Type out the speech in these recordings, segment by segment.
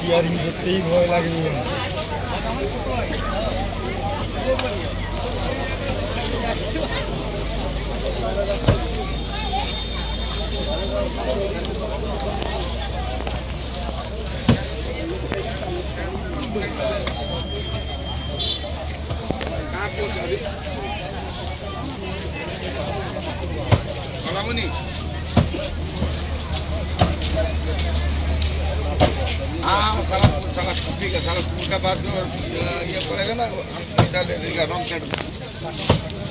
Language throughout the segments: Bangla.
ইয়ারিং করতেই ভয় লাগে। कलामनी हाँ साला साला ठीक है साला स्कूल का बाद जो ये पड़ेगा ना डाले देगा रॉन्ग साइड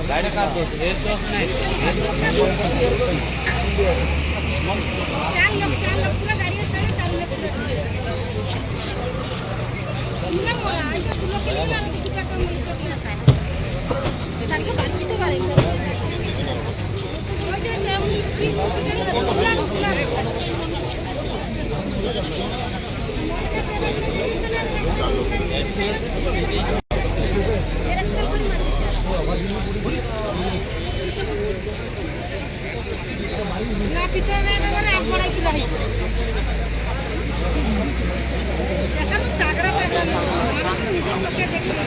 गाड़ी का तो रेट तो नहीं चार लोग पूरा गाड़ी में खड़े चार लोग पूरा मोड़ा आज तो लोग के लिए लगा कितना कम मिल सकता है चार के बात की तो गाड़ी में ओके से हम की पूरा না পিছনে একেবারে আমড়াই কি হইছে দেখো তাগড়া তাগড়া মানে তো নিজের চোখে দেখছি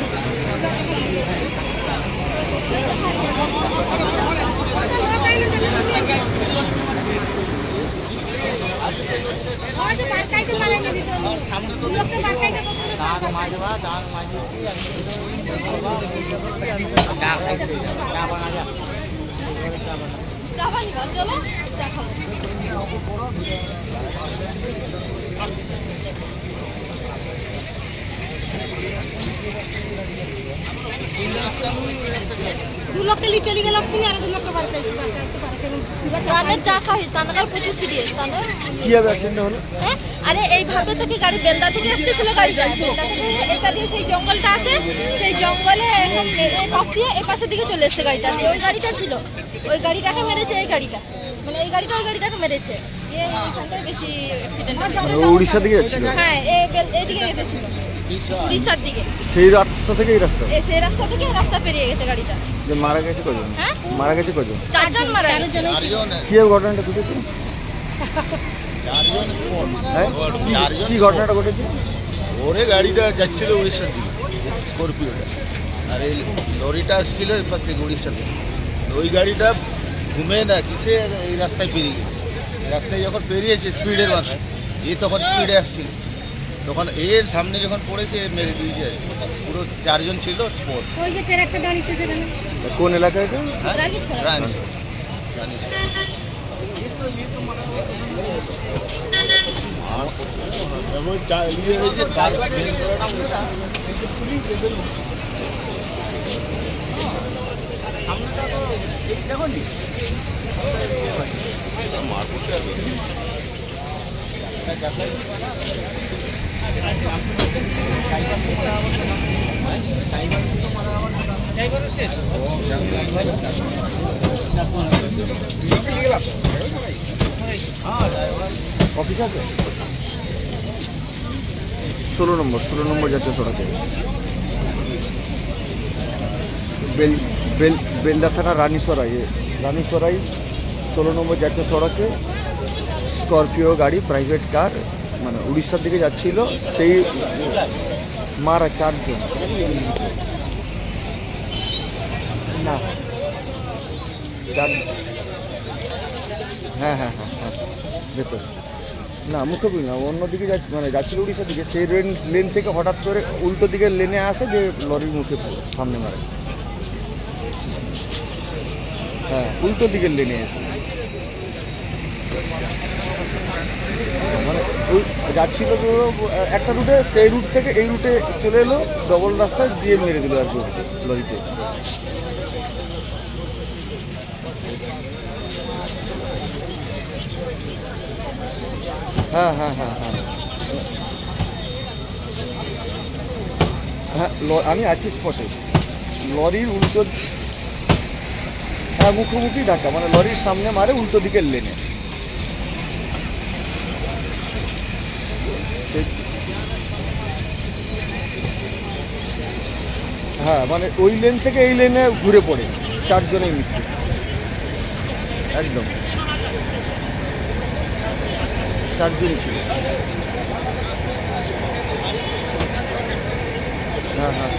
आज बारकाई के मारे नहीं तो लोग के बारकाई के दान माजवा दान माजती क्या साइड दे जा क्या बना जा चावल निकाल चलो क्या खाओ दो लोग के लिए चली गए लगती है दो लोग के बारकाई के গানে যা খাই তানাকার প্রচুর সিরিয়াস তানা কি হবে অ্যাক্সিডেন্ট হলো? হ্যাঁ আরে এইভাবে থেকে গাড়ি বেলদা থেকে আসতেছিল গাড়িটা বেলদা থেকে এটা দিয়ে সেই জঙ্গলটা আছে সেই জঙ্গলে এখন এই পাশে এই পাশের দিকে চলে এসেছে গাড়িটা ওই গাড়িটা ছিল ওই গাড়িটাকে মেরেছে এই গাড়িটা মানে এই গাড়িটা ওই গাড়িটাকে মেরেছে এইখানটায় বেশি অ্যাক্সিডেন্ট উড়িষ্যা দিকে যাচ্ছিল? হ্যাঁ এইদিকে গেছিল উড়িষ্যার দিকে সেই রাস্তা থেকে এই রাস্তা সেই রাস্তা থেকে রাস্তা পেরিয়ে গেছে গাড়িটা যে মারা গেছে কজন? হ্যাঁ মারা গেছে কজন? চারজন মারা গেছে কি ঘটনাটা ঘটেছে? চারজন স্পট কি ঘটনাটা ঘটেছে? ওরে গাড়িটা যাচ্ছিল উড়িষ্যার দিকে স্করপিওটা আর এই লরিটা আসছিল এবার থেকে উড়িষ্যা থেকে ওই গাড়িটা ঘুমে না কিসে এই রাস্তায় পেরিয়ে গেছে রাস্তায় যখন পেরিয়েছে স্পিডের মাথায় এ তখন স্পিডে আসছিল তখন এর সামনে যখন পড়েছে মেরে দিয়েছে পুরো চারজন ছিল স্পট ওই যে ট্রাকটা দাঁড়িয়েছে সেখানে কোন এলাকায় এটা? রানি চালিয়ে হয়েছে তার অফিস আছে 16 নম্বর জাতীয় সড়কে বেলদা থানা রানীসরাই 16 নম্বর জাতীয় সড়কে স্করপিও গাড়ি প্রাইভেট কার মানে উড়িষ্যার দিকে যাচ্ছিল, সেই মারা 4 জন। না 4, হ্যাঁ হ্যাঁ হ্যাঁ হ্যাঁ ভেতর না, মুখোমুখি না, অন্যদিকে মানে যাচ্ছিল উড়িষ্যার দিকে, সেই লেন থেকে হঠাৎ করে উল্টো দিকের লেনে আসে যে লরির মুখে সামনে মারে। হ্যাঁ উল্টো দিকের লেনে এসে মানে ওই যাচ্ছিল তো একটা রুটে, সেই রুট থেকে এই রুটে চলে এলো, ডবল রাস্তায় দিয়ে মেরে দিল আর কি লরিতে। হ্যাঁ হ্যাঁ হ্যাঁ হ্যাঁ হ্যাঁ আমি আছি স্পটে। লরির উল্টো, হ্যাঁ মুখোমুখি ধাক্কা, মানে লরির সামনে মারে উল্টো দিকের লেনে। হ্যাঁ মানে ওই লেন থেকে এই লেনে ঘুরে পড়ে, 4 জনের মৃত্যু একদম, 4 জনই ছিল। হ্যাঁ হ্যাঁ